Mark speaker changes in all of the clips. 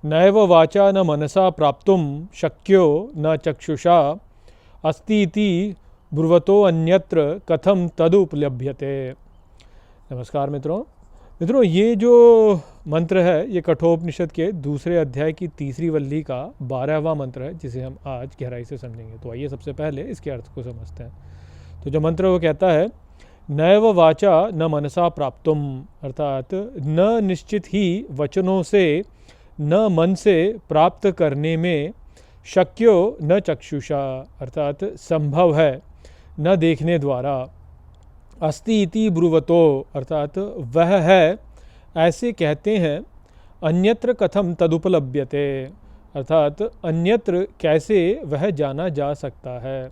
Speaker 1: नैव वाचा न मनसा प्राप्तुम शक्यो न चक्षुषा अस्ति इति ब्रुवतो अन्यत्र कथम तदुपलभ्यते। नमस्कार मित्रों, ये जो मंत्र है ये कठोपनिषद के दूसरे अध्याय की तीसरी वल्ली का 12वां मंत्र है, जिसे हम आज गहराई से समझेंगे। तो आइए सबसे पहले इसके अर्थ को समझते हैं। तो जो मंत्र वो कहता है, नैव वाचा न मनसा प्राप्तुम, अर्थात न निश्चित ही वचनों से न मन से प्राप्त करने में, शक्यो न चक्षुषा, अर्थात संभव है न देखने द्वारा, अस्ति इति ब्रुवतो, अर्थात वह है ऐसे कहते हैं, अन्यत्र कथम तदुपलभ्यते, अर्थात अन्यत्र कैसे वह जाना जा सकता है।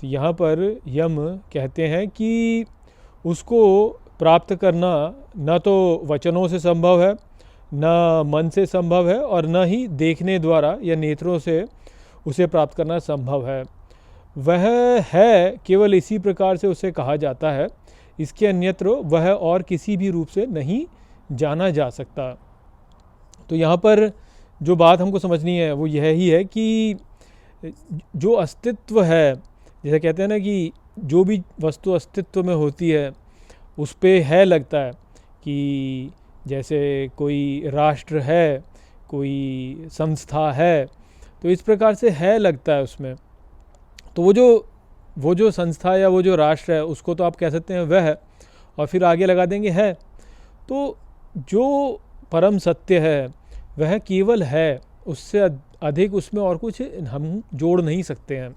Speaker 1: तो यहाँ पर यम कहते हैं कि उसको प्राप्त करना न तो वचनों से संभव है, न मन से संभव है, और न ही देखने द्वारा या नेत्रों से उसे प्राप्त करना संभव है। वह है केवल इसी प्रकार से उसे कहा जाता है, इसके अन्यत्र वह और किसी भी रूप से नहीं जाना जा सकता। तो यहाँ पर जो बात हमको समझनी है वो यह ही है कि जो अस्तित्व है, जैसे कहते हैं ना कि जो भी वस्तु अस्तित्व में होती है उस पे है लगता है, कि जैसे कोई राष्ट्र है, कोई संस्था है, तो इस प्रकार से है लगता है उसमें। तो वो जो संस्था या वो जो राष्ट्र है उसको तो आप कह सकते हैं वह है, और फिर आगे लगा देंगे है। तो जो परम सत्य है वह केवल है, उससे अधिक उसमें और कुछ हम जोड़ नहीं सकते हैं।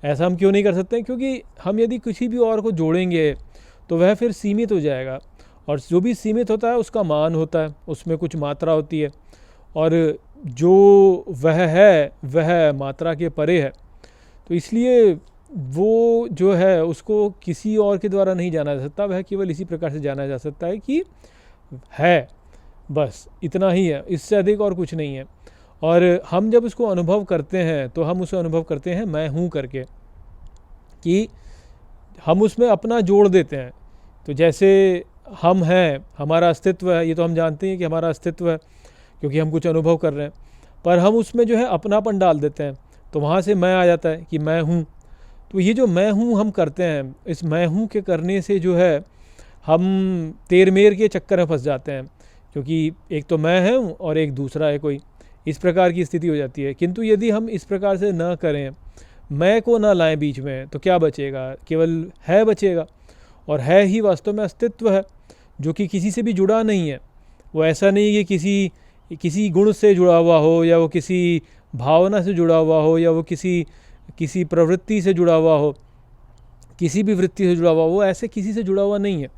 Speaker 1: ऐसा हम क्यों नहीं कर सकते हैं? क्योंकि हम यदि किसी भी और को जोड़ेंगे तो वह फिर सीमित हो जाएगा, और जो भी सीमित होता है उसका मान होता है, उसमें कुछ मात्रा होती है, और जो वह है वह मात्रा के परे है। तो इसलिए वो जो है उसको किसी और के द्वारा नहीं जाना जा सकता, वह केवल इसी प्रकार से जाना जा सकता है कि है, बस इतना ही है, इससे अधिक और कुछ नहीं है। और हम जब उसको अनुभव करते हैं तो हम उसे अनुभव करते हैं मैं हूँ करके, कि हम उसमें अपना जोड़ देते हैं। तो जैसे हम हैं, हमारा अस्तित्व है, ये तो हम जानते हैं कि हमारा अस्तित्व है क्योंकि हम कुछ अनुभव कर रहे हैं, पर हम उसमें जो है अपनापन डाल देते हैं, तो वहाँ से मैं आ जाता है कि मैं हूँ। तो ये जो मैं हूँ हम करते हैं, इस मैं हूँ के करने से जो है हम तेर मेर के चक्कर में फंस जाते हैं, क्योंकि एक तो मैं हूँ और एक दूसरा है कोई, इस प्रकार की स्थिति हो जाती है। किंतु यदि हम इस प्रकार से न करें, मैं को ना लाएं बीच में, तो क्या बचेगा? केवल है बचेगा, और है ही वास्तव में अस्तित्व है, जो कि किसी से भी जुड़ा नहीं है। वो ऐसा नहीं कि किसी गुण से जुड़ा हुआ हो, या वो किसी भावना से जुड़ा हुआ हो, या वो किसी प्रवृत्ति से जुड़ा हुआ हो, किसी भी वृत्ति से जुड़ा हुआ, वो ऐसे किसी से जुड़ा हुआ नहीं है।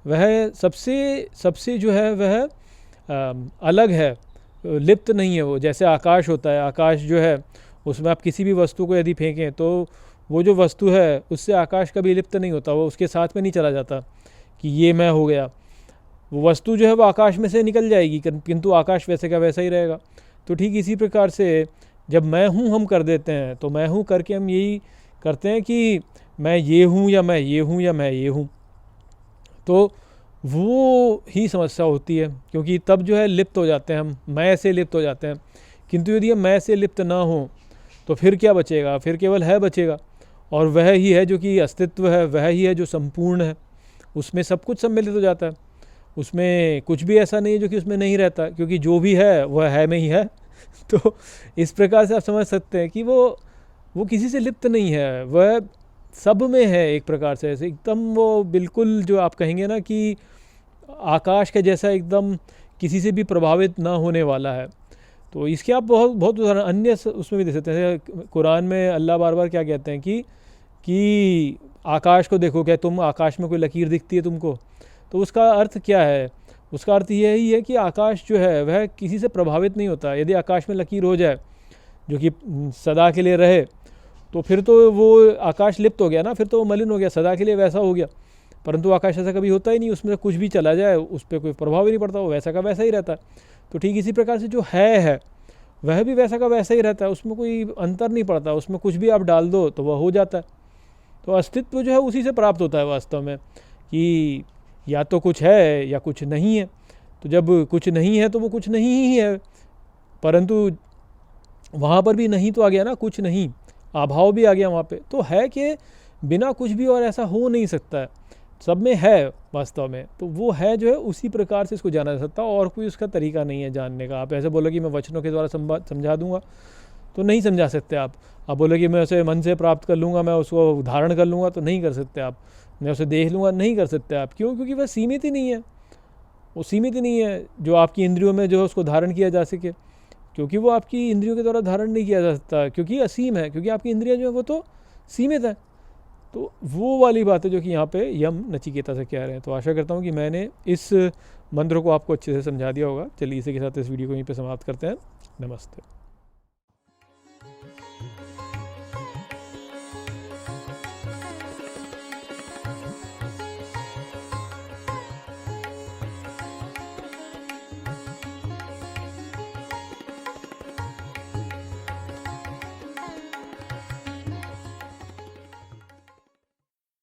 Speaker 1: वह सबसे जो है वह अलग है, लिप्त नहीं है। वो जैसे आकाश होता है, आकाश जो है उसमें आप किसी भी वस्तु को यदि फेंकें तो वो जो वस्तु है उससे आकाश कभी लिप्त नहीं होता, वो उसके साथ में नहीं चला जाता कि ये मैं हो गया। वो वस्तु जो है वो आकाश में से निकल जाएगी, किंतु आकाश वैसे का वैसा ही रहेगा। तो ठीक इसी प्रकार से जब मैं हूँ हम कर देते हैं, तो मैं हूँ करके हम यही करते हैं कि मैं ये हूँ, या मैं ये हूँ, या मैं ये हूँ। तो वो ही समस्या होती है, क्योंकि तब जो है लिप्त हो जाते हैं हम, मैं से लिप्त हो जाते हैं। किंतु यदि हम मैं से लिप्त ना हो तो फिर क्या बचेगा? फिर केवल है बचेगा, और वह ही है जो कि अस्तित्व है, वह ही है जो संपूर्ण है। उसमें सब कुछ सम्मिलित हो जाता है, उसमें कुछ भी ऐसा नहीं है जो कि उसमें नहीं रहता, क्योंकि जो भी है वह है में ही है। तो इस प्रकार से आप समझ सकते हैं कि वो किसी से लिप्त नहीं है, वह सब में है एक प्रकार से, ऐसे एकदम वो बिल्कुल जो आप कहेंगे ना कि आकाश के जैसा एकदम किसी से भी प्रभावित ना होने वाला है। तो इसके आप बहुत उदाहरण अन्य उसमें भी दे सकते हैं। कुरान में अल्लाह बार बार क्या कहते हैं कि आकाश को देखो, क्या तुम आकाश में कोई लकीर दिखती है तुमको? तो उसका अर्थ क्या है? उसका अर्थ यही है कि आकाश जो है वह किसी से प्रभावित नहीं होता। यदि आकाश में लकीर हो जाए जो कि सदा के लिए रहे, तो फिर तो वो आकाश लिप्त हो गया ना, फिर तो वो मलिन हो गया, सदा के लिए वैसा हो गया। परंतु आकाश ऐसा कभी होता ही नहीं, उसमें कुछ भी चला जाए उस पर कोई प्रभाव ही नहीं पड़ता, वो वैसा का वैसा ही रहता है। तो ठीक इसी प्रकार से जो है वह भी वैसा का वैसा ही रहता है, उसमें कोई अंतर नहीं पड़ता, उसमें कुछ भी आप डाल दो तो वह हो जाता है। तो अस्तित्व जो है उसी से प्राप्त होता है वास्तव में, कि या तो कुछ है या कुछ नहीं है। तो जब कुछ नहीं है तो वो कुछ नहीं ही है, परंतु वहाँ पर भी नहीं तो आ गया ना, कुछ नहीं, अभाव भी आ गया वहाँ पे। तो है कि बिना कुछ भी और ऐसा हो नहीं सकता है, सब में है वास्तव में। तो वो है जो है उसी प्रकार से इसको जाना जा सकता है, और कोई उसका तरीका नहीं है जानने का। आप ऐसे बोलो कि मैं वचनों के द्वारा समझा दूंगा, तो नहीं समझा सकते आप बोलो कि मैं उसे मन से प्राप्त कर लूँगा, मैं उसको धारण कर लूँगा, तो नहीं कर सकते आप। मैं उसे देख लूँगा, नहीं कर सकते आप। क्यों? क्योंकि वह सीमित ही नहीं है, वो सीमित ही नहीं है जो आपकी इंद्रियों में जो है उसको धारण किया जा सके, क्योंकि वो आपकी इंद्रियों के द्वारा धारण नहीं किया जा सकता, क्योंकि असीम है, क्योंकि आपकी इंद्रियां जो है वो तो सीमित है। तो वो वाली बात है जो कि यहाँ पे यम नचिकेता से कह रहे हैं। तो आशा करता हूँ कि मैंने इस मंत्र को आपको अच्छे से समझा दिया होगा। चलिए इसी के साथ इस वीडियो को यहीं पे समाप्त करते हैं। नमस्ते।